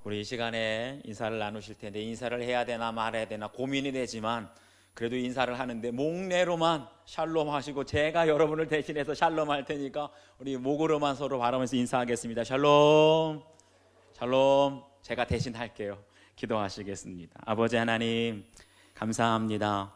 우리 이 시간에 인사를 나누실 텐데 인사를 해야 되나 말아야 되나 고민이 되지만 그래도 인사를 하는데 목례로만 샬롬 하시고 제가 여러분을 대신해서 샬롬 할 테니까 우리 목으로만 서로 바라면서 인사하겠습니다. 샬롬, 샬롬. 제가 대신 할게요. 기도하시겠습니다. 아버지 하나님 감사합니다.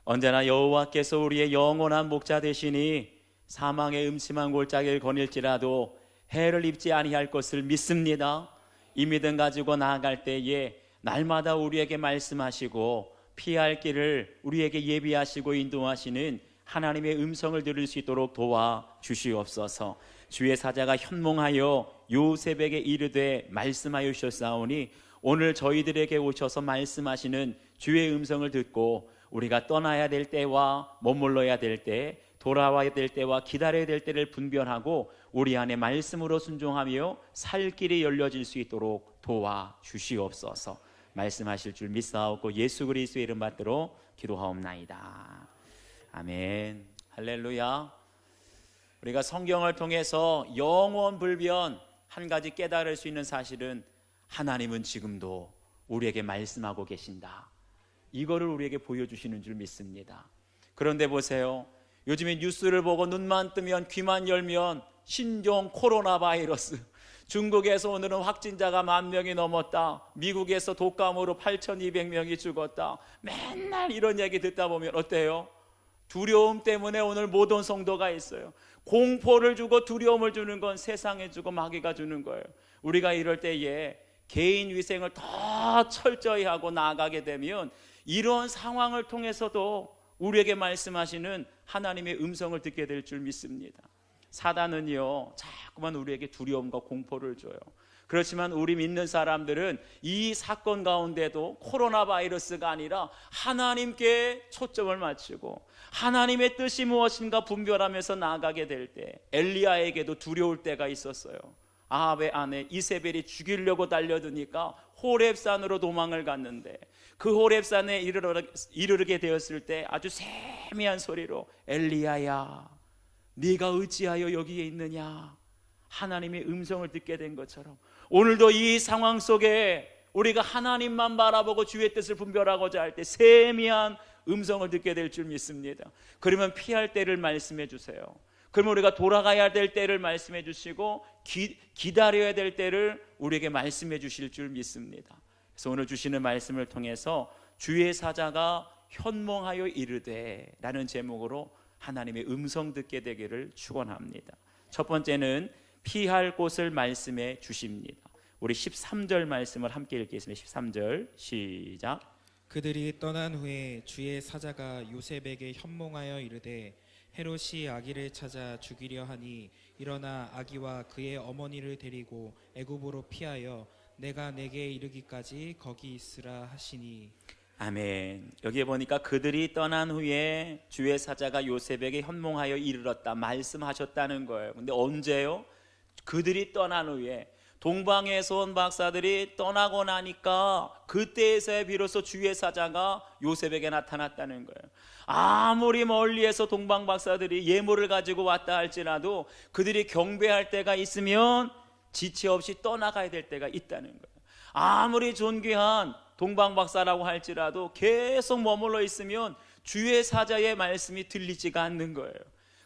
언제나 여호와께서 우리의 영원한 목자 되시니 사망의 음침한 골짜기를 거닐지라도 해를 입지 아니할 것을 믿습니다. 이 믿음 가지고 나아갈 때에 날마다 우리에게 말씀하시고 피할 길을 우리에게 예비하시고 인도하시는 하나님의 음성을 들을 수 있도록 도와주시옵소서. 주의 사자가 현몽하여 요셉에게 이르되 말씀하여 주셨사오니 오늘 저희들에게 오셔서 말씀하시는 주의 음성을 듣고 우리가 떠나야 될 때와 머물러야 될 때, 돌아와야 될 때와 기다려야 될 때를 분별하고 우리 안에 말씀으로 순종하며 살 길이 열려질 수 있도록 도와주시옵소서. 말씀하실 줄 믿사옵고 예수 그리스도의 이름 받들어 기도하옵나이다. 아멘. 할렐루야. 우리가 성경을 통해서 영원불변 한 가지 깨달을 수 있는 사실은 하나님은 지금도 우리에게 말씀하고 계신다. 이거를 우리에게 보여주시는 줄 믿습니다. 그런데 보세요. 요즘에 뉴스를 보고 눈만 뜨면 귀만 열면 신종 코로나 바이러스, 중국에서 오늘은 확진자가 10,000명이 넘었다, 미국에서 독감으로 8,200명이 죽었다, 맨날 이런 얘기 듣다 보면 어때요? 두려움 때문에 오늘 못 온 성도가 있어요. 공포를 주고 두려움을 주는 건 세상에 주고 마귀가 주는 거예요. 우리가 이럴 때에 개인 위생을 더 철저히 하고 나아가게 되면 이런 상황을 통해서도 우리에게 말씀하시는 하나님의 음성을 듣게 될 줄 믿습니다. 사단은요 자꾸만 우리에게 두려움과 공포를 줘요. 그렇지만 우리 믿는 사람들은 이 사건 가운데도 코로나 바이러스가 아니라 하나님께 초점을 맞추고 하나님의 뜻이 무엇인가 분별하면서 나아가게 될 때, 엘리야에게도 두려울 때가 있었어요. 아합의 아내 이세벨이 죽이려고 달려드니까 호렙산으로 도망을 갔는데 그 호렙산에 이르게 되었을 때 아주 세미한 소리로 엘리야야 네가 어찌하여 여기에 있느냐, 하나님의 음성을 듣게 된 것처럼 오늘도 이 상황 속에 우리가 하나님만 바라보고 주의 뜻을 분별하고자 할 때 세미한 음성을 듣게 될 줄 믿습니다. 그러면 피할 때를 말씀해 주세요. 그러면 우리가 돌아가야 될 때를 말씀해 주시고 기다려야 될 때를 우리에게 말씀해 주실 줄 믿습니다. 그래서 오늘 주시는 말씀을 통해서 주의 사자가 현몽하여 이르되 라는 제목으로 하나님의 음성 듣게 되기를 축원합니다. 첫 번째는 피할 곳을 말씀해 주십니다. 우리 13절 말씀을 함께 읽겠습니다. 13절 시작. 그들이 떠난 후에 주의 사자가 요셉에게 현몽하여 이르되 헤롯이 아기를 찾아 죽이려 하니 일어나 아기와 그의 어머니를 데리고 애굽으로 피하여 내가 내게 이르기까지 거기 있으라 하시니. 아멘. 여기에 보니까 그들이 떠난 후에 주의 사자가 요셉에게 현몽하여 이르렀다 말씀하셨다는 거예요. 근데 언제요? 그들이 떠난 후에, 동방에서 온 박사들이 떠나고 나니까 그때에서야 비로소 주의 사자가 요셉에게 나타났다는 거예요. 아무리 멀리에서 동방 박사들이 예물을 가지고 왔다 할지라도 그들이 경배할 때가 있으면 지체 없이 떠나가야 될 때가 있다는 거예요. 아무리 존귀한 동방 박사라고 할지라도 계속 머물러 있으면 주의 사자의 말씀이 들리지가 않는 거예요.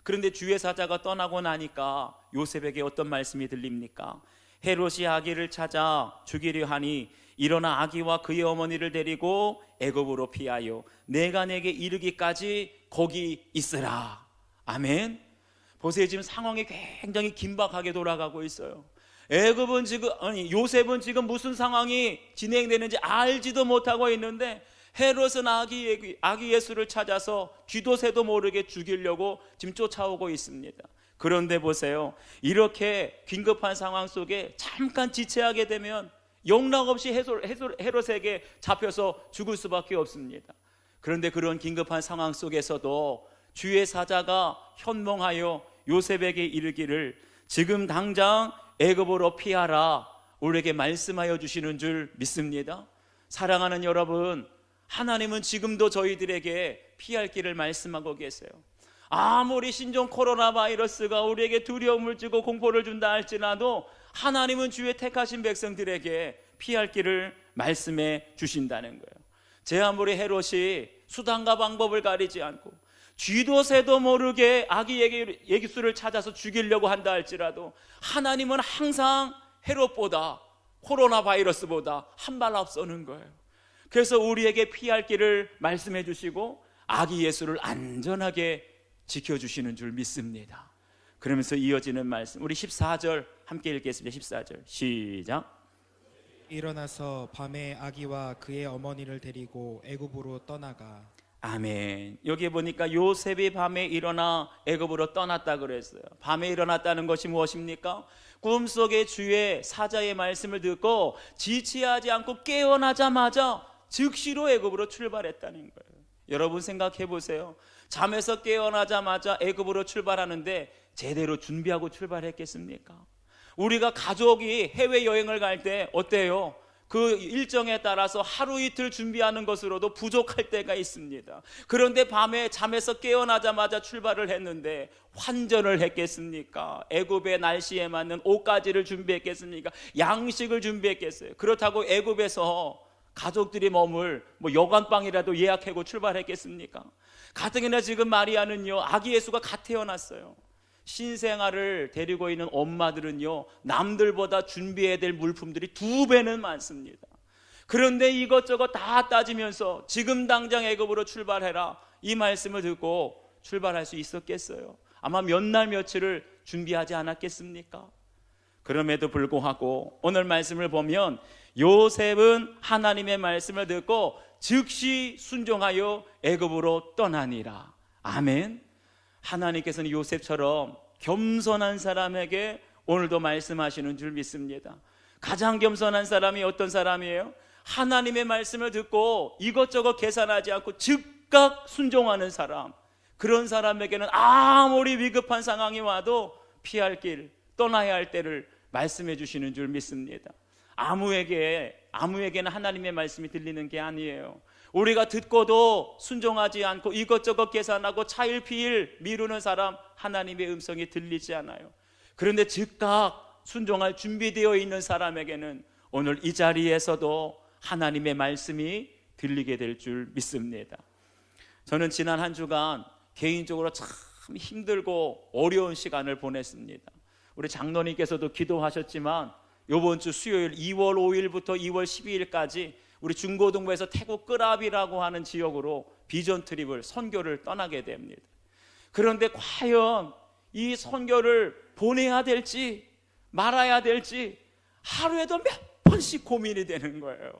그런데 주의 사자가 떠나고 나니까 요셉에게 어떤 말씀이 들립니까? 헤롯이 아기를 찾아 죽이려 하니 일어나 아기와 그의 어머니를 데리고 애굽으로 피하여 내가 내게 이르기까지 거기 있으라. 아멘. 보세요. 지금 상황이 굉장히 긴박하게 돌아가고 있어요. 애굽은 지금, 요셉은 지금 무슨 상황이 진행되는지 알지도 못하고 있는데 헤롯은 아기 예수를 찾아서 쥐도 새도 모르게 죽이려고 지금 쫓아오고 있습니다. 그런데 보세요. 이렇게 긴급한 상황 속에 잠깐 지체하게 되면 영락없이 헤롯에게 잡혀서 죽을 수밖에 없습니다. 그런데 그런 긴급한 상황 속에서도 주의 사자가 현몽하여 요셉에게 이르기를 지금 당장 애굽으로 피하라 우리에게 말씀하여 주시는 줄 믿습니다. 사랑하는 여러분, 하나님은 지금도 저희들에게 피할 길을 말씀하고 계세요. 아무리 신종 코로나 바이러스가 우리에게 두려움을 주고 공포를 준다 할지라도 하나님은 주의 택하신 백성들에게 피할 길을 말씀해 주신다는 거예요. 제 아무리 헤롯이 수단과 방법을 가리지 않고 쥐도 새도 모르게 아기 예기수를 찾아서 죽이려고 한다 할지라도 하나님은 항상 헤롯보다, 코로나 바이러스보다 한 발 앞서는 거예요. 그래서 우리에게 피할 길을 말씀해 주시고 아기 예수를 안전하게 지켜주시는 줄 믿습니다. 그러면서 이어지는 말씀, 우리 14절 함께 읽겠습니다. 14절 시작. 일어나서 밤에 아기와 그의 어머니를 데리고 애굽으로 떠나가. 아멘. 여기 보니까 요셉이 밤에 일어나 애굽으로 떠났다 그랬어요. 밤에 일어났다는 것이 무엇입니까? 꿈속에 주의 사자의 말씀을 듣고 지체하지 않고 깨어나자마자 즉시로 애굽으로 출발했다는 거예요. 여러분 생각해 보세요. 잠에서 깨어나자마자 애굽으로 출발하는데 제대로 준비하고 출발했겠습니까? 우리가 가족이 해외여행을 갈 때 어때요? 그 일정에 따라서 하루 이틀 준비하는 것으로도 부족할 때가 있습니다. 그런데 밤에 잠에서 깨어나자마자 출발을 했는데 환전을 했겠습니까? 애굽의 날씨에 맞는 옷가지를 준비했겠습니까? 양식을 준비했겠어요? 그렇다고 애굽에서 가족들이 머물 여관방이라도 예약하고 출발했겠습니까? 가뜩이나 지금 마리아는요, 아기 예수가 갓 태어났어요. 신생아를 데리고 있는 엄마들은요, 남들보다 준비해야 될 물품들이 2배는 많습니다. 그런데 이것저것 다 따지면서 지금 당장 애굽으로 출발해라, 이 말씀을 듣고 출발할 수 있었겠어요? 아마 몇 날 며칠을 준비하지 않았겠습니까? 그럼에도 불구하고 오늘 말씀을 보면 요셉은 하나님의 말씀을 듣고 즉시 순종하여 애굽으로 떠나니라. 아멘. 하나님께서는 요셉처럼 겸손한 사람에게 오늘도 말씀하시는 줄 믿습니다. 가장 겸손한 사람이 어떤 사람이에요? 하나님의 말씀을 듣고 이것저것 계산하지 않고 즉각 순종하는 사람. 그런 사람에게는 아무리 위급한 상황이 와도 피할 길, 떠나야 할 때를 말씀해 주시는 줄 믿습니다. 아무에게는 하나님의 말씀이 들리는 게 아니에요. 우리가 듣고도 순종하지 않고 이것저것 계산하고 차일피일 미루는 사람, 하나님의 음성이 들리지 않아요. 그런데 즉각 순종할 준비되어 있는 사람에게는 오늘 이 자리에서도 하나님의 말씀이 들리게 될 줄 믿습니다. 저는 지난 한 주간 개인적으로 참 힘들고 어려운 시간을 보냈습니다. 우리 장로님께서도 기도하셨지만 이번 주 수요일 2월 5일부터 2월 12일까지 우리 중고등부에서 태국 끄랍이라고 하는 지역으로 비전 트립을, 선교를 떠나게 됩니다. 그런데 과연 이 선교를 보내야 될지 말아야 될지 하루에도 몇 번씩 고민이 되는 거예요.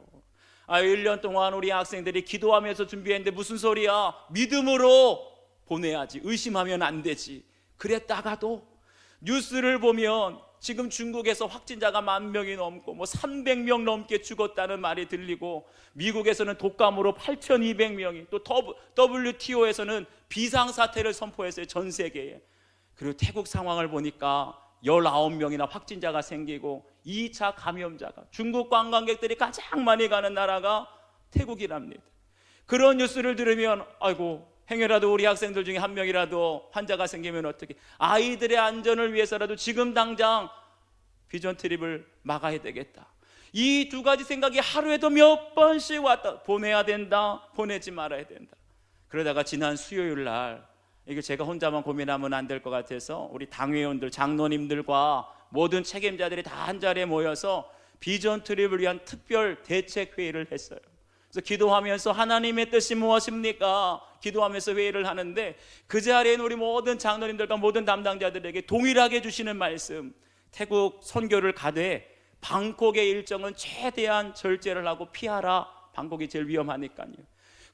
1년 동안 우리 학생들이 기도하면서 준비했는데 무슨 소리야? 믿음으로 보내야지, 의심하면 안 되지. 그랬다가도 뉴스를 보면 지금 중국에서 확진자가 10,000명이 넘고 300명 넘게 죽었다는 말이 들리고, 미국에서는 독감으로 8,200명이, 또 WTO에서는 비상사태를 선포했어요, 전 세계에. 그리고 태국 상황을 보니까 19명이나 확진자가 생기고 2차 감염자가, 중국 관광객들이 가장 많이 가는 나라가 태국이랍니다. 그런 뉴스를 들으면 아이고, 행여라도 우리 학생들 중에 한 명이라도 환자가 생기면 어떻게, 아이들의 안전을 위해서라도 지금 당장 비전 트립을 막아야 되겠다. 이 두 가지 생각이 하루에도 몇 번씩 왔다. 보내야 된다, 보내지 말아야 된다. 그러다가 지난 수요일 날, 이게 제가 혼자만 고민하면 안 될 것 같아서 우리 당회원들, 장로님들과 모든 책임자들이 다 한 자리에 모여서 비전 트립을 위한 특별 대책 회의를 했어요. 그래서 기도하면서 하나님의 뜻이 무엇입니까? 기도하면서 회의를 하는데, 그 자리에는 우리 모든 장로님들과 모든 담당자들에게 동일하게 주시는 말씀, 태국 선교를 가되 방콕의 일정은 최대한 절제를 하고 피하라. 방콕이 제일 위험하니까요.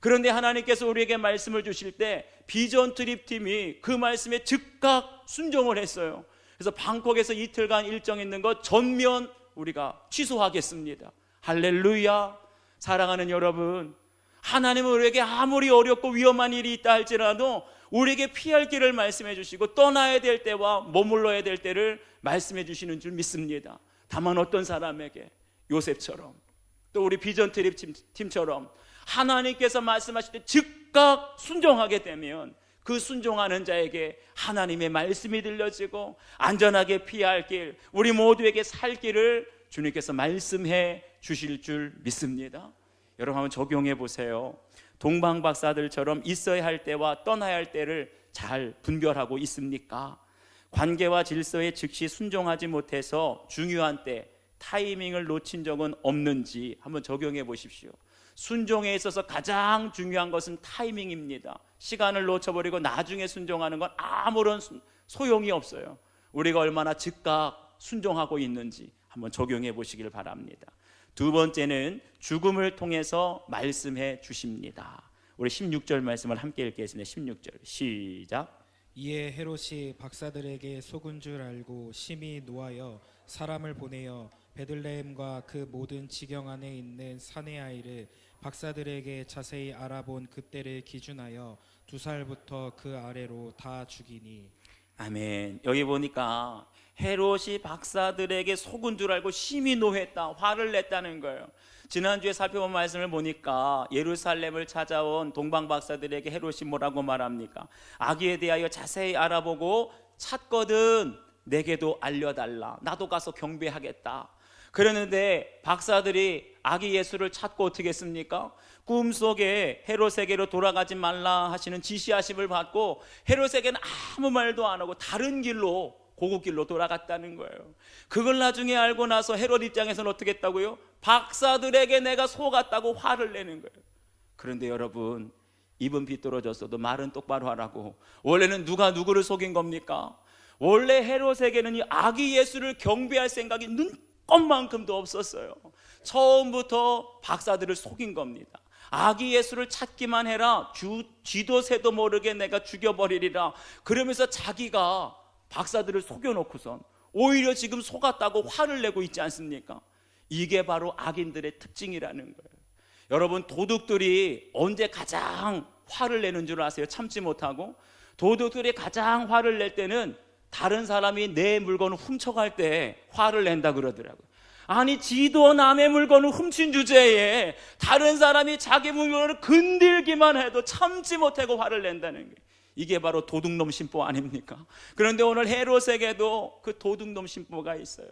그런데 하나님께서 우리에게 말씀을 주실 때 비전 트립 팀이 그 말씀에 즉각 순종을 했어요. 그래서 방콕에서 이틀간 일정 있는 것 전면 우리가 취소하겠습니다. 할렐루야. 사랑하는 여러분, 하나님은 우리에게 아무리 어렵고 위험한 일이 있다 할지라도 우리에게 피할 길을 말씀해 주시고 떠나야 될 때와 머물러야 될 때를 말씀해 주시는 줄 믿습니다. 다만 어떤 사람에게, 요셉처럼, 또 우리 비전 트립 팀처럼 하나님께서 말씀하실 때 즉각 순종하게 되면 그 순종하는 자에게 하나님의 말씀이 들려지고 안전하게 피할 길, 우리 모두에게 살 길을 주님께서 말씀해 주실 줄 믿습니다. 여러분 한번 적용해 보세요. 동방 박사들처럼 있어야 할 때와 떠나야 할 때를 잘 분별하고 있습니까? 관계와 질서에 즉시 순종하지 못해서 중요한 때 타이밍을 놓친 적은 없는지 한번 적용해 보십시오. 순종에 있어서 가장 중요한 것은 타이밍입니다. 시간을 놓쳐버리고 나중에 순종하는 건 아무런 소용이 없어요. 우리가 얼마나 즉각 순종하고 있는지 한번 적용해 보시길 바랍니다. 두 번째는 죽음을 통해서 말씀해 주십니다. 우리 16절 말씀을 함께 읽겠습니다. 16절 시작. 이에 헤롯이 박사들에게 속은 줄 알고 심히 노하여 사람을 보내어 베들레헴과 그 모든 지경 안에 있는 사내 아이를 박사들에게 자세히 알아본 그때를 기준하여 2살부터 그 아래로 다 죽이니. 아멘. 여기 보니까 헤롯이 박사들에게 속은 줄 알고 심히 노했다, 화를 냈다는 거예요. 지난주에 살펴본 말씀을 보니까 예루살렘을 찾아온 동방 박사들에게 헤롯이 뭐라고 말합니까? 아기에 대하여 자세히 알아보고 찾거든 내게도 알려달라, 나도 가서 경배하겠다. 그랬는데 박사들이 아기 예수를 찾고 어떻게 했습니까? 꿈속에 헤롯에게로 돌아가지 말라 하시는 지시하심을 받고 헤롯에게는 아무 말도 안 하고 다른 길로, 고국길로 돌아갔다는 거예요. 그걸 나중에 알고 나서 헤롯 입장에서는 어떻게 했다고요? 박사들에게 내가 속았다고 화를 내는 거예요. 그런데 여러분, 입은 비뚤어졌어도 말은 똑바로 하라고. 원래는 누가 누구를 속인 겁니까? 원래 헤롯에게는 이 아기 예수를 경배할 생각이 눈꼽만큼도 없었어요. 처음부터 박사들을 속인 겁니다. 아기 예수를 찾기만 해라, 쥐도 새도 모르게 내가 죽여버리리라. 그러면서 자기가 박사들을 속여놓고선 오히려 지금 속았다고 화를 내고 있지 않습니까? 이게 바로 악인들의 특징이라는 거예요. 여러분, 도둑들이 언제 가장 화를 내는 줄 아세요? 참지 못하고. 도둑들이 가장 화를 낼 때는 다른 사람이 내 물건을 훔쳐갈 때 화를 낸다 그러더라고요. 아니, 지도 남의 물건을 훔친 주제에 다른 사람이 자기 물건을 건들기만 해도 참지 못하고 화를 낸다는 게, 이게 바로 도둑놈 심보 아닙니까? 그런데 오늘 헤롯에게도 그 도둑놈 심보가 있어요.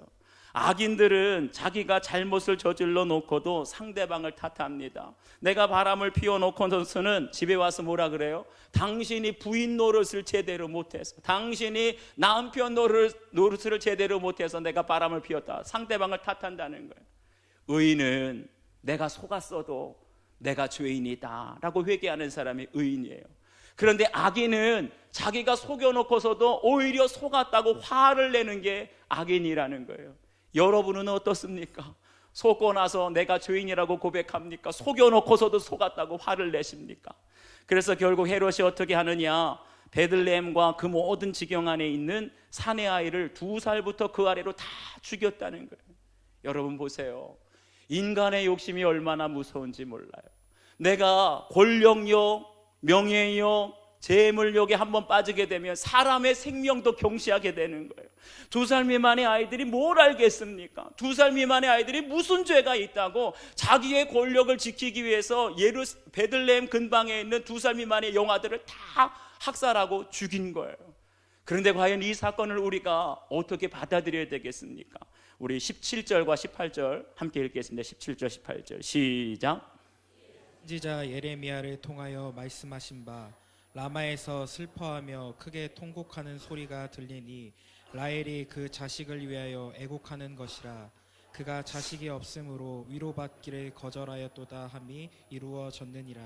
악인들은 자기가 잘못을 저질러 놓고도 상대방을 탓합니다. 내가 바람을 피워놓고서는 집에 와서 뭐라 그래요? 당신이 부인 노릇을 제대로 못해서, 당신이 남편 노릇을 제대로 못해서 내가 바람을 피웠다. 상대방을 탓한다는 거예요. 의인은 내가 속았어도 내가 죄인이다 라고 회개하는 사람이 의인이에요. 그런데 악인은 자기가 속여놓고서도 오히려 속았다고 화를 내는 게 악인이라는 거예요. 여러분은 어떻습니까? 속고 나서 내가 죄인이라고 고백합니까? 속여놓고서도 속았다고 화를 내십니까? 그래서 결국 헤롯이 어떻게 하느냐? 베들레헴과 그 모든 지경 안에 있는 사내 아이를 2살부터 그 아래로 다 죽였다는 거예요. 여러분 보세요. 인간의 욕심이 얼마나 무서운지 몰라요. 내가 권력욕, 명예욕, 재물욕에 한번 빠지게 되면 사람의 생명도 경시하게 되는 거예요. 2살 미만의 아이들이 뭘 알겠습니까? 2살 미만의 아이들이 무슨 죄가 있다고 자기의 권력을 지키기 위해서 베들레헴 근방에 있는 2살 미만의 영아들을 다 학살하고 죽인 거예요. 그런데 과연 이 사건을 우리가 어떻게 받아들여야 되겠습니까? 우리 17절과 18절 함께 읽겠습니다. 17절 18절 시작. 선지자 예레미야를 통하여 말씀하신 바 라마에서 슬퍼하며 크게 통곡하는 소리가 들리니 라헬이 그 자식을 위하여 애곡하는 것이라. 그가 자식이 없으므로 위로받기를 거절하였도다 함이 이루어졌느니라.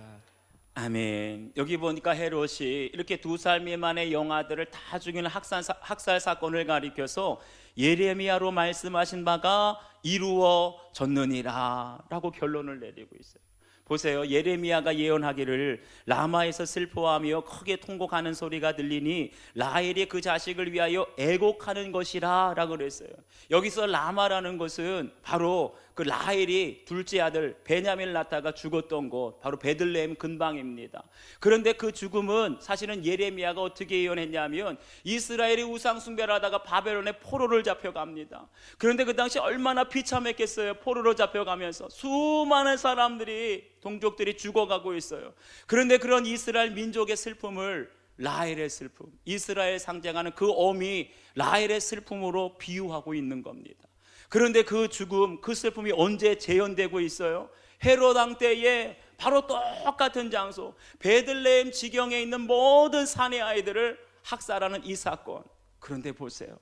아멘. 여기 보니까 헤롯이 이렇게 2살 미만의 영아들을 다 죽이는 학살 사건을 가리켜서 예레미야로 말씀하신 바가 이루어졌느니라 라고 결론을 내리고 있어요. 보세요. 예레미야가 예언하기를 라마에서 슬퍼하며 크게 통곡하는 소리가 들리니 라헬이 그 자식을 위하여 애곡하는 것이라 라고 그랬어요. 여기서 라마라는 것은 바로 그 라헬이 둘째 아들 베냐민을 낳다가 죽었던 곳, 바로 베들레헴 근방입니다. 그런데 그 죽음은 사실은 예레미야가 어떻게 예언했냐면 이스라엘이 우상 숭배를 하다가 바벨론에 포로를 잡혀갑니다. 그런데 그 당시 얼마나 비참했겠어요. 포로로 잡혀가면서 수많은 사람들이, 동족들이 죽어가고 있어요. 그런데 그런 이스라엘 민족의 슬픔을 라헬의 슬픔, 이스라엘 상징하는 그 어미 라헬의 슬픔으로 비유하고 있는 겁니다. 그런데 그 죽음, 그 슬픔이 언제 재현되고 있어요? 헤롯 왕 때에 바로 똑같은 장소, 베들레헴 지경에 있는 모든 사내 아이들을 학살하는 이 사건. 그런데 보세요,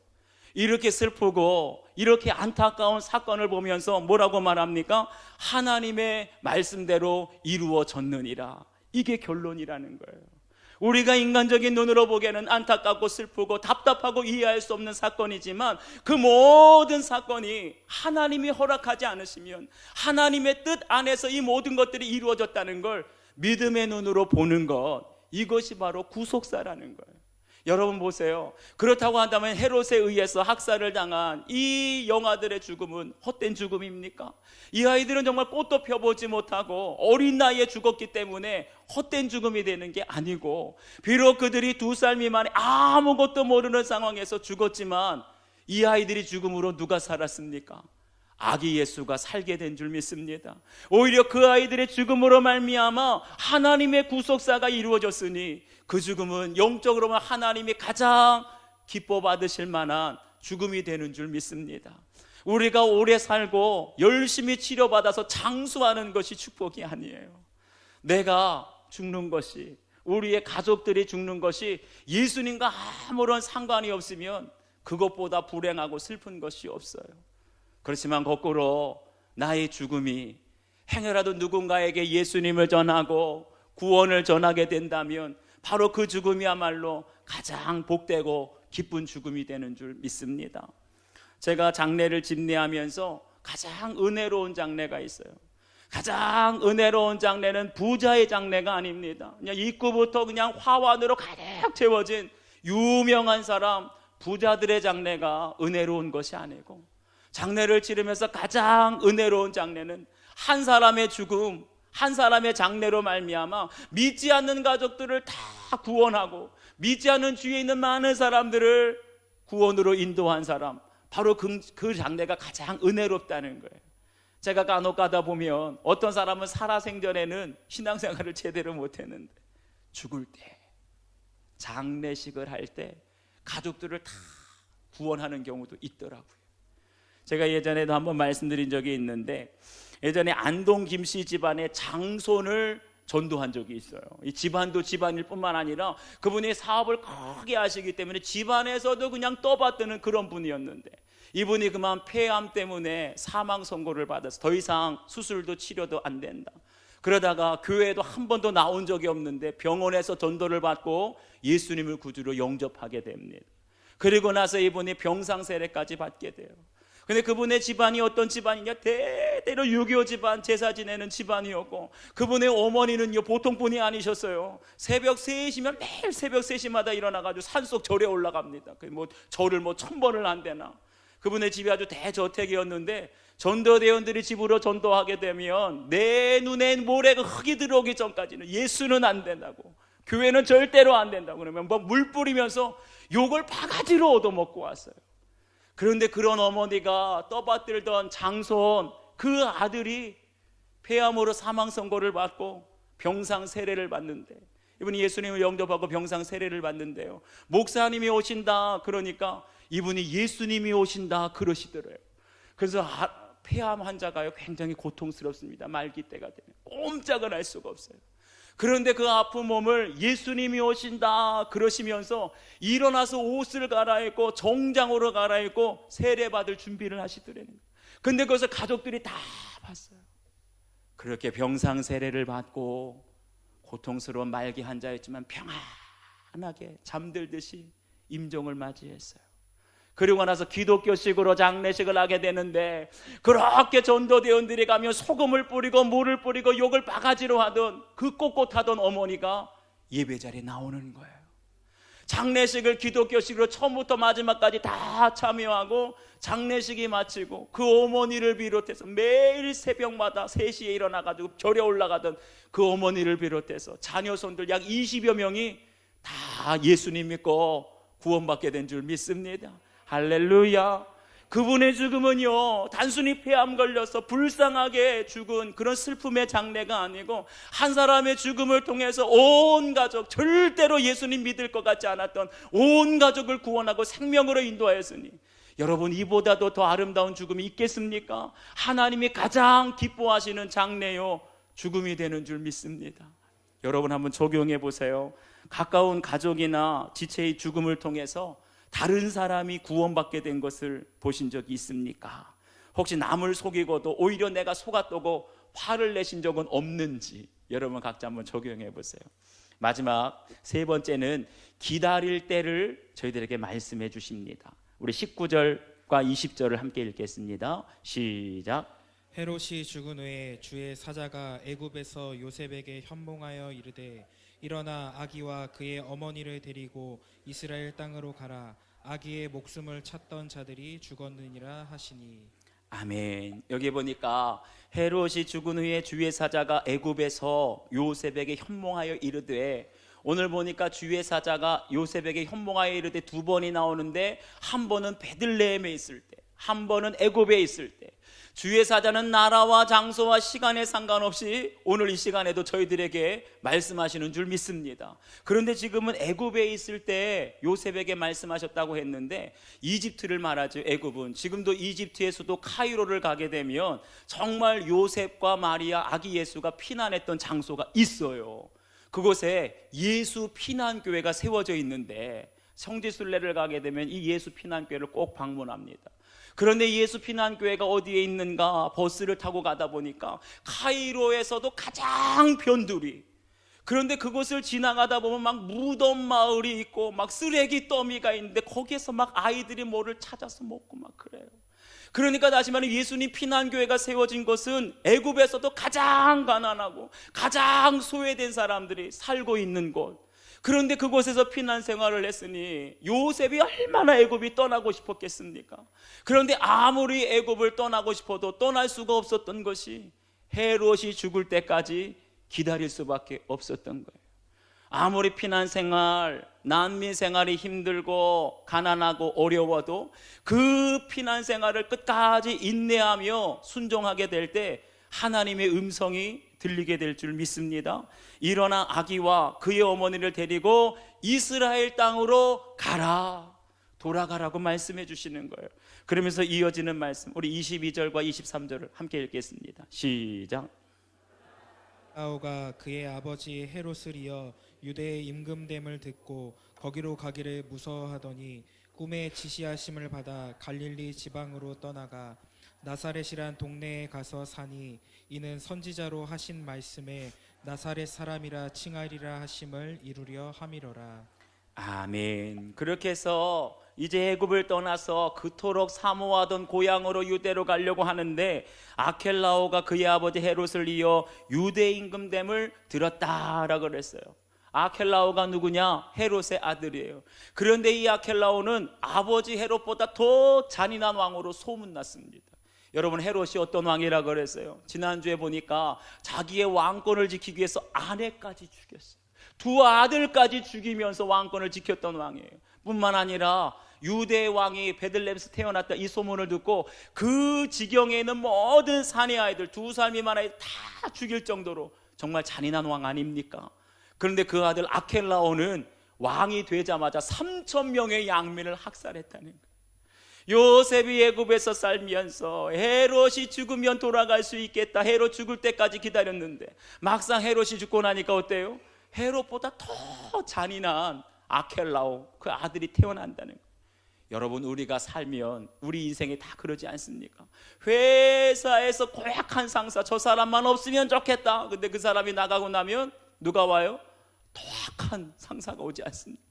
이렇게 슬프고 이렇게 안타까운 사건을 보면서 뭐라고 말합니까? 하나님의 말씀대로 이루어졌느니라. 이게 결론이라는 거예요. 우리가 인간적인 눈으로 보기에는 안타깝고 슬프고 답답하고 이해할 수 없는 사건이지만, 그 모든 사건이 하나님이 허락하지 않으시면 하나님의 뜻 안에서 이 모든 것들이 이루어졌다는 걸 믿음의 눈으로 보는 것, 이것이 바로 구속사라는 거예요. 여러분 보세요. 그렇다고 한다면 헤롯에 의해서 학살을 당한 이 영아들의 죽음은 헛된 죽음입니까? 이 아이들은 정말 꽃도 펴보지 못하고 어린 나이에 죽었기 때문에 헛된 죽음이 되는 게 아니고, 비록 그들이 2살 미만에 아무것도 모르는 상황에서 죽었지만 이 아이들이 죽음으로 누가 살았습니까? 아기 예수가 살게 된 줄 믿습니다. 오히려 그 아이들의 죽음으로 말미암아 하나님의 구속사가 이루어졌으니 그 죽음은 영적으로 보면 하나님이 가장 기뻐 받으실 만한 죽음이 되는 줄 믿습니다. 우리가 오래 살고 열심히 치료받아서 장수하는 것이 축복이 아니에요. 내가 죽는 것이, 우리의 가족들이 죽는 것이 예수님과 아무런 상관이 없으면 그것보다 불행하고 슬픈 것이 없어요. 그렇지만 거꾸로 나의 죽음이 행여라도 누군가에게 예수님을 전하고 구원을 전하게 된다면 바로 그 죽음이야말로 가장 복되고 기쁜 죽음이 되는 줄 믿습니다. 제가 장례를 집례하면서 가장 은혜로운 장례가 있어요. 가장 은혜로운 장례는 부자의 장례가 아닙니다. 그냥 입구부터 그냥 화환으로 가득 채워진 유명한 사람, 부자들의 장례가 은혜로운 것이 아니고, 장례를 치르면서 가장 은혜로운 장례는 한 사람의 죽음, 한 사람의 장례로 말미암아 믿지 않는 가족들을 다 구원하고 믿지 않는 주위에 있는 많은 사람들을 구원으로 인도한 사람, 바로 그 장례가 가장 은혜롭다는 거예요. 제가 간혹 가다 보면 어떤 사람은 살아생전에는 신앙생활을 제대로 못했는데 죽을 때, 장례식을 할 때 가족들을 다 구원하는 경우도 있더라고요. 제가 예전에도 한번 말씀드린 적이 있는데, 예전에 안동 김씨 집안의 장손을 전도한 적이 있어요. 이 집안도 집안일 뿐만 아니라 그분이 사업을 크게 하시기 때문에 집안에서도 그냥 떠받드는 그런 분이었는데, 이분이 그만 폐암 때문에 사망 선고를 받아서 더 이상 수술도 치료도 안 된다. 그러다가 교회에도 한 번도 나온 적이 없는데 병원에서 전도를 받고 예수님을 구주로 영접하게 됩니다. 그리고 나서 이분이 병상세례까지 받게 돼요. 근데 그분의 집안이 어떤 집안이냐? 대대로 유교 집안, 제사 지내는 집안이었고, 그분의 어머니는요 보통 분이 아니셨어요. 새벽 3시면 매일 새벽 3시마다 일어나가지고 산속 절에 올라갑니다. 절을 1000번을 안 되나. 그분의 집이 아주 대저택이었는데, 전도대원들이 집으로 전도하게 되면 내 눈에 모래가 흙이 들어오기 전까지는 예수는 안 된다고, 교회는 절대로 안 된다고, 그러면 물 뿌리면서 욕을 바가지로 얻어먹고 왔어요. 그런데 그런 어머니가 떠받들던 장손, 그 아들이 폐암으로 사망 선고를 받고 병상 세례를 받는데, 이분이 예수님을 영접하고 병상 세례를 받는데요, 목사님이 오신다 그러니까 이분이 예수님이 오신다 그러시더래요. 그래서 폐암 환자가요 굉장히 고통스럽습니다. 말기 때가 되면 꼼짝을 할 수가 없어요. 그런데 그 아픈 몸을 예수님이 오신다 그러시면서 일어나서 옷을 갈아입고 정장으로 갈아입고 세례받을 준비를 하시더라는 거예요. 근데 그것을 가족들이 다 봤어요. 그렇게 병상 세례를 받고 고통스러운 말기 환자였지만 평안하게 잠들듯이 임종을 맞이했어요. 그리고 나서 기독교식으로 장례식을 하게 되는데, 그렇게 전도대원들이 가면 소금을 뿌리고 물을 뿌리고 욕을 바가지로 하던 그 꼿꼿하던 어머니가 예배자리에 나오는 거예요. 장례식을 기독교식으로 처음부터 마지막까지 다 참여하고 장례식이 마치고 그 어머니를 비롯해서 매일 새벽마다 3시에 일어나가지고 절에 올라가던 그 어머니를 비롯해서 자녀손들 약 20여 명이 다 예수님 믿고 구원받게 된 줄 믿습니다. 할렐루야. 그분의 죽음은요 단순히 폐암 걸려서 불쌍하게 죽은 그런 슬픔의 장례가 아니고, 한 사람의 죽음을 통해서 온 가족, 절대로 예수님 믿을 것 같지 않았던 온 가족을 구원하고 생명으로 인도하였으니, 여러분, 이보다도 더 아름다운 죽음이 있겠습니까? 하나님이 가장 기뻐하시는 장래요 죽음이 되는 줄 믿습니다. 여러분 한번 적용해 보세요. 가까운 가족이나 지체의 죽음을 통해서 다른 사람이 구원받게 된 것을 보신 적이 있습니까? 혹시 남을 속이고도 오히려 내가 속았다고 화를 내신 적은 없는지 여러분 각자 한번 적용해 보세요. 마지막 세 번째는 기다릴 때를 저희들에게 말씀해 주십니다. 우리 19절과 20절을 함께 읽겠습니다. 시작. 헤롯이 죽은 후에 주의 사자가 애굽에서 요셉에게 현몽하여 이르되 일어나 아기와 그의 어머니를 데리고 이스라엘 땅으로 가라. 아기의 목숨을 찾던 자들이 죽었느니라 하시니. 아멘. 여기 보니까 헤롯이 죽은 후에 주의 사자가 애굽에서 요셉에게 현몽하여 이르되, 오늘 보니까 주의 사자가 요셉에게 현몽하여 이르되 두 번이 나오는데, 한 번은 베들레헴에 있을 때, 한 번은 애굽에 있을 때, 주의 사자는 나라와 장소와 시간에 상관없이 오늘 이 시간에도 저희들에게 말씀하시는 줄 믿습니다. 그런데 지금은 애굽에 있을 때 요셉에게 말씀하셨다고 했는데, 이집트를 말하죠. 애굽은 지금도 이집트의 수도 카이로를 가게 되면 정말 요셉과 마리아 아기 예수가 피난했던 장소가 있어요. 그곳에 예수 피난교회가 세워져 있는데, 성지순례를 가게 되면 이 예수 피난교회를 꼭 방문합니다. 그런데 예수 피난교회가 어디에 있는가 버스를 타고 가다 보니까 카이로에서도 가장 변두리, 그런데 그곳을 지나가다 보면 막 무덤 마을이 있고 막 쓰레기 더미가 있는데 거기에서 막 아이들이 뭐를 찾아서 먹고 막 그래요. 그러니까 다시 말하면 예수님 피난교회가 세워진 것은 애굽에서도 가장 가난하고 가장 소외된 사람들이 살고 있는 곳. 그런데 그곳에서 피난 생활을 했으니 요셉이 얼마나 애굽이 떠나고 싶었겠습니까? 그런데 아무리 애굽을 떠나고 싶어도 떠날 수가 없었던 것이 헤롯이 죽을 때까지 기다릴 수밖에 없었던 거예요. 아무리 피난 생활, 난민 생활이 힘들고 가난하고 어려워도 그 피난 생활을 끝까지 인내하며 순종하게 될 때 하나님의 음성이 들리게 될 줄 믿습니다. 일어나 아기와 그의 어머니를 데리고 이스라엘 땅으로 가라, 돌아가라고 말씀해 주시는 거예요. 그러면서 이어지는 말씀, 우리 22절과 23절을 함께 읽겠습니다. 시작. 아우가 그의 아버지 헤롯을 이어 유대의 임금됨을 듣고 거기로 가기를 무서워하더니 꿈에 지시하심을 받아 갈릴리 지방으로 떠나가 나사렛이란 동네에 가서 사니, 이는 선지자로 하신 말씀에 나사렛 사람이라 칭하리라 하심을 이루려 함이로라. 아멘. 그렇게 해서 이제 애굽을 떠나서 그토록 사모하던 고향으로 유대로 가려고 하는데, 아켈라오가 그의 아버지 헤롯을 이어 유대 임금됨을 들었다라고 그랬어요. 아켈라오가 누구냐? 헤롯의 아들이에요. 그런데 이 아켈라오는 아버지 헤롯보다 더 잔인한 왕으로 소문났습니다. 여러분, 헤롯이 어떤 왕이라고 그랬어요? 지난주에 보니까 자기의 왕권을 지키기 위해서 아내까지 죽였어요. 두 아들까지 죽이면서 왕권을 지켰던 왕이에요. 뿐만 아니라 유대의 왕이 베들레헴에서 태어났다 이 소문을 듣고 그 지경에 있는 모든 사내 아이들, 2살 미만 아이들 다 죽일 정도로 정말 잔인한 왕 아닙니까? 그런데 그 아들 아켈라오는 왕이 되자마자 3,000명의 양민을 학살했다는 거예요. 요셉이 애굽에서 살면서 헤롯이 죽으면 돌아갈 수 있겠다, 헤롯 죽을 때까지 기다렸는데 막상 헤롯이 죽고 나니까 어때요? 헤롯보다 더 잔인한 아켈라오, 그 아들이 태어난다는 거예요. 여러분, 우리가 살면 우리 인생이 다 그러지 않습니까? 회사에서 고약한 상사, 저 사람만 없으면 좋겠다. 근데 그 사람이 나가고 나면 누가 와요? 더 악한 상사가 오지 않습니까?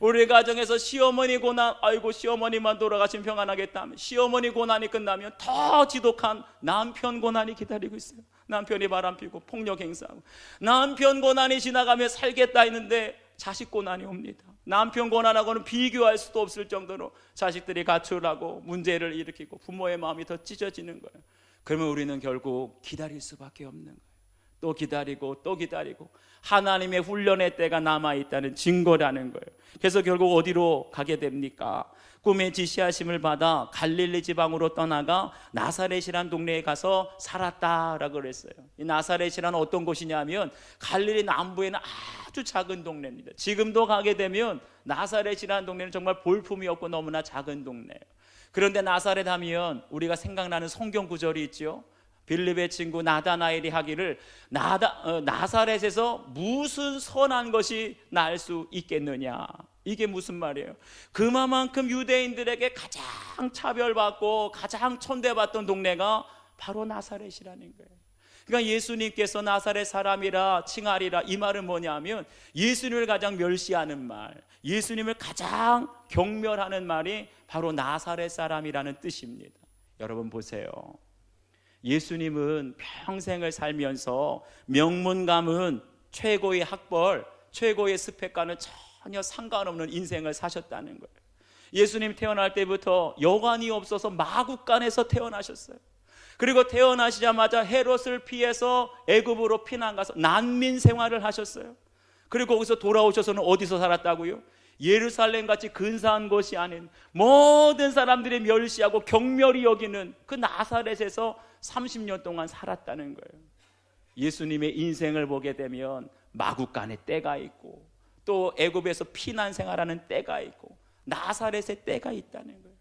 우리 가정에서 시어머니 고난, 아이고 시어머니만 돌아가시면 평안하겠다 하면 시어머니 고난이 끝나면 더 지독한 남편 고난이 기다리고 있어요. 남편이 바람피고 폭력 행사하고, 남편 고난이 지나가며 살겠다 했는데 자식 고난이 옵니다. 남편 고난하고는 비교할 수도 없을 정도로 자식들이 가출하고 문제를 일으키고 부모의 마음이 더 찢어지는 거예요. 그러면 우리는 결국 기다릴 수밖에 없는 거예요. 또 기다리고 또 기다리고, 하나님의 훈련의 때가 남아있다는 증거라는 거예요. 그래서 결국 어디로 가게 됩니까? 꿈에 지시하심을 받아 갈릴리 지방으로 떠나가 나사렛이란 동네에 가서 살았다라고 그랬어요. 이 나사렛이란 어떤 곳이냐면 갈릴리 남부에는 아주 작은 동네입니다. 지금도 가게 되면 나사렛이라는 동네는 정말 볼품이 없고 너무나 작은 동네예요. 그런데 나사렛 하면 우리가 생각나는 성경 구절이 있죠. 빌립의 친구 나다나엘이 하기를 나사렛에서 무슨 선한 것이 날 수 있겠느냐. 이게 무슨 말이에요? 그만큼 유대인들에게 가장 차별받고 가장 천대받던 동네가 바로 나사렛이라는 거예요. 그러니까 예수님께서 나사렛 사람이라 칭하리라, 이 말은 뭐냐면 예수님을 가장 멸시하는 말, 예수님을 가장 경멸하는 말이 바로 나사렛 사람이라는 뜻입니다. 여러분 보세요. 예수님은 평생을 살면서 명문 가문, 최고의 학벌, 최고의 스펙과는 전혀 상관없는 인생을 사셨다는 거예요. 예수님 태어날 때부터 여관이 없어서 마구간에서 태어나셨어요. 그리고 태어나시자마자 헤롯을 피해서 애굽으로 피난 가서 난민 생활을 하셨어요. 그리고 거기서 돌아오셔서는 어디서 살았다고요? 예루살렘 같이 근사한 곳이 아닌 모든 사람들이 멸시하고 경멸히 여기는 그 나사렛에서 30년 동안 살았다는 거예요. 예수님의 인생을 보게 되면 마구간에 때가 있고 또 애굽에서 피난 생활하는 때가 있고 나사렛의 때가 있다는 거예요.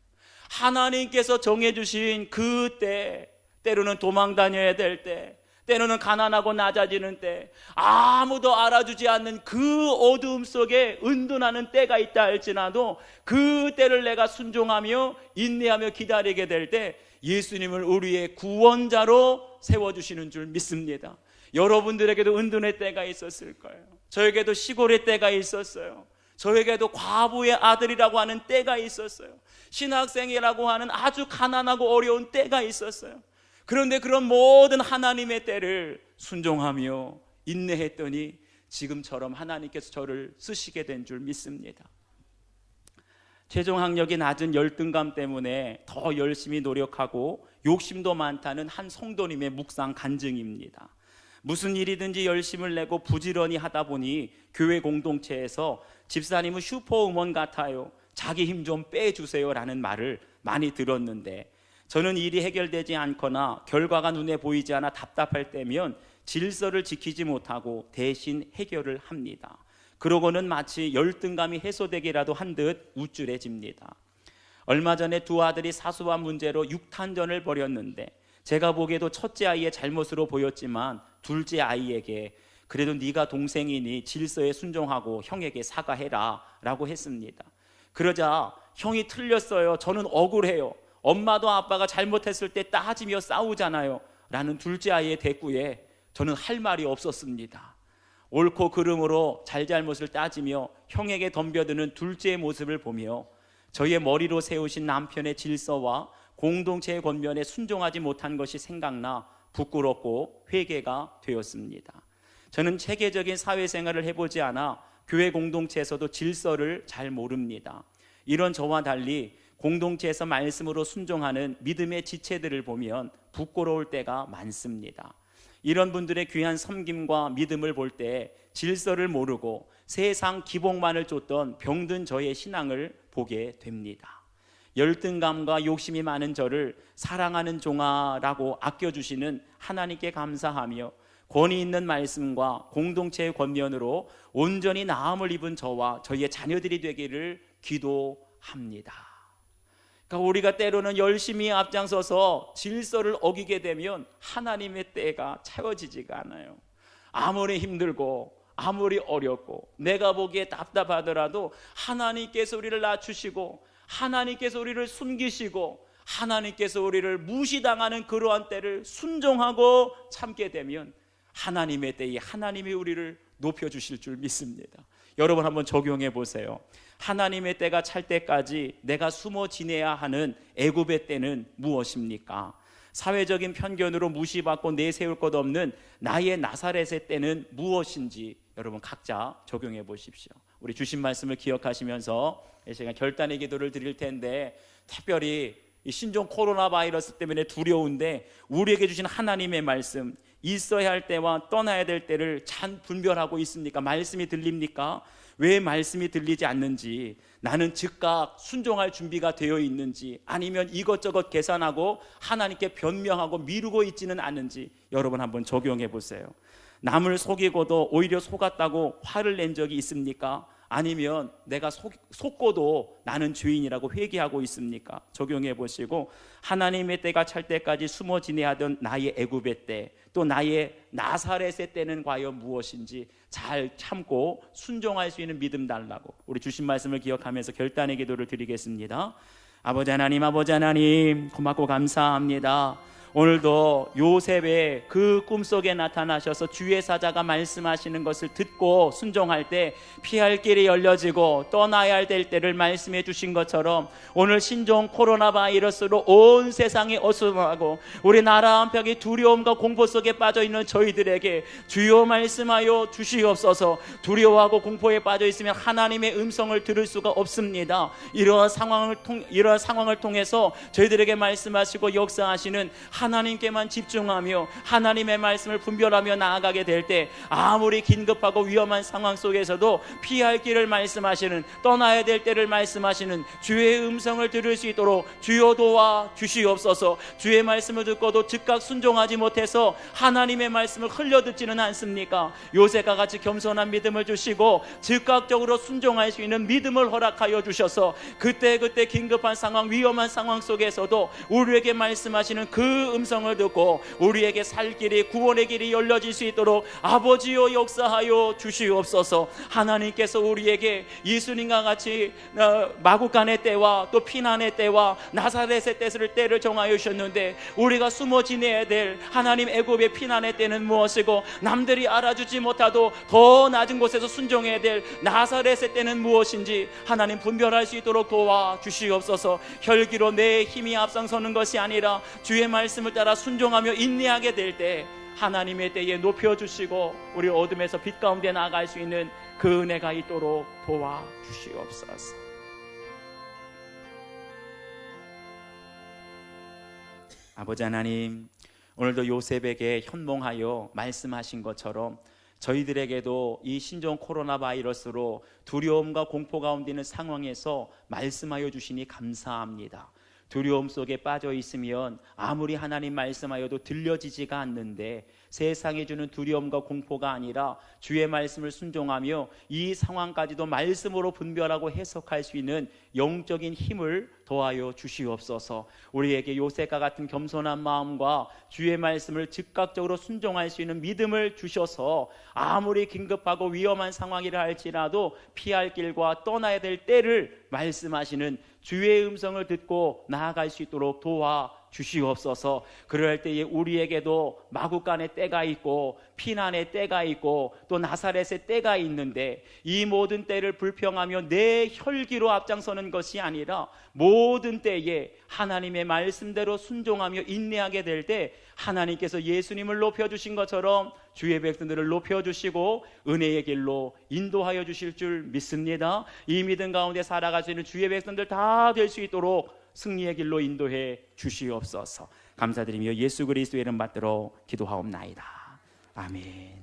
하나님께서 정해주신 그 때, 때로는 도망 다녀야 될 때, 때로는 가난하고 낮아지는 때, 아무도 알아주지 않는 그 어두움 속에 은둔하는 때가 있다 할지라도 그 때를 내가 순종하며 인내하며 기다리게 될 때 예수님을 우리의 구원자로 세워주시는 줄 믿습니다. 여러분들에게도 은둔의 때가 있었을 거예요. 저에게도 시골의 때가 있었어요. 저에게도 과부의 아들이라고 하는 때가 있었어요. 신학생이라고 하는 아주 가난하고 어려운 때가 있었어요. 그런데 그런 모든 하나님의 때를 순종하며 인내했더니 지금처럼 하나님께서 저를 쓰시게 된 줄 믿습니다. 최종 학력이 낮은 열등감 때문에 더 열심히 노력하고 욕심도 많다는 한 성도님의 묵상 간증입니다. 무슨 일이든지 열심을 내고 부지런히 하다 보니 교회 공동체에서 집사님은 슈퍼우먼 같아요, 자기 힘 좀 빼주세요 라는 말을 많이 들었는데, 저는 일이 해결되지 않거나 결과가 눈에 보이지 않아 답답할 때면 질서를 지키지 못하고 대신 해결을 합니다. 그러고는 마치 열등감이 해소되기라도 한 듯 우쭐해집니다. 얼마 전에 두 아들이 사소한 문제로 육탄전을 벌였는데 제가 보기에도 첫째 아이의 잘못으로 보였지만 둘째 아이에게 그래도 네가 동생이니 질서에 순종하고 형에게 사과해라 라고 했습니다. 그러자 형이 틀렸어요, 저는 억울해요, 엄마도 아빠가 잘못했을 때 따지며 싸우잖아요 라는 둘째 아이의 대꾸에 저는 할 말이 없었습니다. 옳고 그름으로 잘잘못을 따지며 형에게 덤벼드는 둘째의 모습을 보며 저의 머리로 세우신 남편의 질서와 공동체의 권면에 순종하지 못한 것이 생각나 부끄럽고 회개가 되었습니다. 저는 체계적인 사회생활을 해보지 않아 교회 공동체에서도 질서를 잘 모릅니다. 이런 저와 달리 공동체에서 말씀으로 순종하는 믿음의 지체들을 보면 부끄러울 때가 많습니다. 이런 분들의 귀한 섬김과 믿음을 볼 때 질서를 모르고 세상 기복만을 쫓던 병든 저의 신앙을 보게 됩니다. 열등감과 욕심이 많은 저를 사랑하는 종아라고 아껴주시는 하나님께 감사하며 권위 있는 말씀과 공동체의 권면으로 온전히 나음을 입은 저와 저희의 자녀들이 되기를 기도합니다. 그러니까 우리가 때로는 열심히 앞장서서 질서를 어기게 되면 하나님의 때가 채워지지가 않아요. 아무리 힘들고 아무리 어렵고 내가 보기에 답답하더라도 하나님께서 우리를 낮추시고 하나님께서 우리를 숨기시고 하나님께서 우리를 무시당하는 그러한 때를 순종하고 참게 되면 하나님의 때에 하나님이 우리를 높여주실 줄 믿습니다. 여러분 한번 적용해 보세요. 하나님의 때가 찰 때까지 내가 숨어 지내야 하는 애굽의 때는 무엇입니까? 사회적인 편견으로 무시받고 내세울 것 없는 나의 나사렛의 때는 무엇인지 여러분 각자 적용해 보십시오. 우리 주신 말씀을 기억하시면서 이 시간 결단의 기도를 드릴 텐데, 특별히 이 신종 코로나 바이러스 때문에 두려운데 우리에게 주신 하나님의 말씀, 있어야 할 때와 떠나야 될 때를 잘 분별하고 있습니까? 말씀이 들립니까? 왜 말씀이 들리지 않는지, 나는 즉각 순종할 준비가 되어 있는지, 아니면 이것저것 계산하고 하나님께 변명하고 미루고 있지는 않은지 여러분 한번 적용해 보세요. 남을 속이고도 오히려 속았다고 화를 낸 적이 있습니까? 아니면 내가 속고도 나는 죄인이라고 회개하고 있습니까? 적용해 보시고, 하나님의 때가 찰 때까지 숨어 지내하던 나의 애굽의 때, 또 나의 나사렛의 때는 과연 무엇인지 잘 참고 순종할 수 있는 믿음 달라고 우리 주신 말씀을 기억하면서 결단의 기도를 드리겠습니다. 아버지 하나님 고맙고 감사합니다. 오늘도 요셉의 그 꿈속에 나타나셔서 주의 사자가 말씀하시는 것을 듣고 순종할 때 피할 길이 열려지고 떠나야 할 때를 말씀해 주신 것처럼, 오늘 신종 코로나 바이러스로 온 세상이 어수선하고 우리 나라 한평이 두려움과 공포 속에 빠져 있는 저희들에게 주여 말씀하여 주시옵소서. 두려워하고 공포에 빠져 있으면 하나님의 음성을 들을 수가 없습니다. 이러한 상황을 통해서 저희들에게 말씀하시고 역사하시는 하나님께만 집중하며 하나님의 말씀을 분별하며 나아가게 될 때, 아무리 긴급하고 위험한 상황 속에서도 피할 길을 말씀하시는, 떠나야 될 때를 말씀하시는 주의 음성을 들을 수 있도록 주여 도와 주시옵소서. 주의 말씀을 듣고도 즉각 순종하지 못해서 하나님의 말씀을 흘려듣지는 않습니까? 요셉과 같이 겸손한 믿음을 주시고 즉각적으로 순종할 수 있는 믿음을 허락하여 주셔서 그때 긴급한 상황, 위험한 상황 속에서도 우리에게 말씀하시는 그 음성을 듣고 우리에게 살 길이, 구원의 길이 열려질 수 있도록 아버지여 역사하여 주시옵소서. 하나님께서 우리에게 예수님과 같이 마구간의 때와 또 피난의 때와 나사렛의 때를 정하여 주셨는데, 우리가 숨어 지내야 될 하나님 애굽의 피난의 때는 무엇이고 남들이 알아주지 못하도 더 낮은 곳에서 순종해야 될 나사렛의 때는 무엇인지 하나님 분별할 수 있도록 도와 주시옵소서. 혈기로 내 힘이 앞장서는 것이 아니라 주의 말씀을 따라 순종하며 인내하게 될 때 하나님의 때에 높여주시고 우리 어둠에서 빛 가운데 나아갈 수 있는 그 은혜가 있도록 도와주시옵소서. 아버지 하나님, 오늘도 요셉에게 현몽하여 말씀하신 것처럼 저희들에게도 이 신종 코로나 바이러스로 두려움과 공포 가운데 있는 상황에서 말씀하여 주시니 감사합니다. 두려움 속에 빠져 있으면 아무리 하나님 말씀하여도 들려지지가 않는데, 세상이 주는 두려움과 공포가 아니라 주의 말씀을 순종하며 이 상황까지도 말씀으로 분별하고 해석할 수 있는 영적인 힘을 더하여 주시옵소서. 우리에게 요셉과 같은 겸손한 마음과 주의 말씀을 즉각적으로 순종할 수 있는 믿음을 주셔서 아무리 긴급하고 위험한 상황이라 할지라도 피할 길과 떠나야 될 때를 말씀하시는 주의 음성을 듣고 나아갈 수 있도록 도와 주시옵소서. 그럴 때에 우리에게도 마구간의 때가 있고 피난의 때가 있고 또 나사렛의 때가 있는데, 이 모든 때를 불평하며 내 혈기로 앞장서는 것이 아니라 모든 때에 하나님의 말씀대로 순종하며 인내하게 될 때 하나님께서 예수님을 높여주신 것처럼 주의 백성들을 높여주시고 은혜의 길로 인도하여 주실 줄 믿습니다. 이 믿음 가운데 살아갈 수 있는 주의 백성들 다 될 수 있도록 승리의 길로 인도해 주시옵소서. 감사드리며 예수 그리스도의 이름 받들어 기도하옵나이다. 아멘.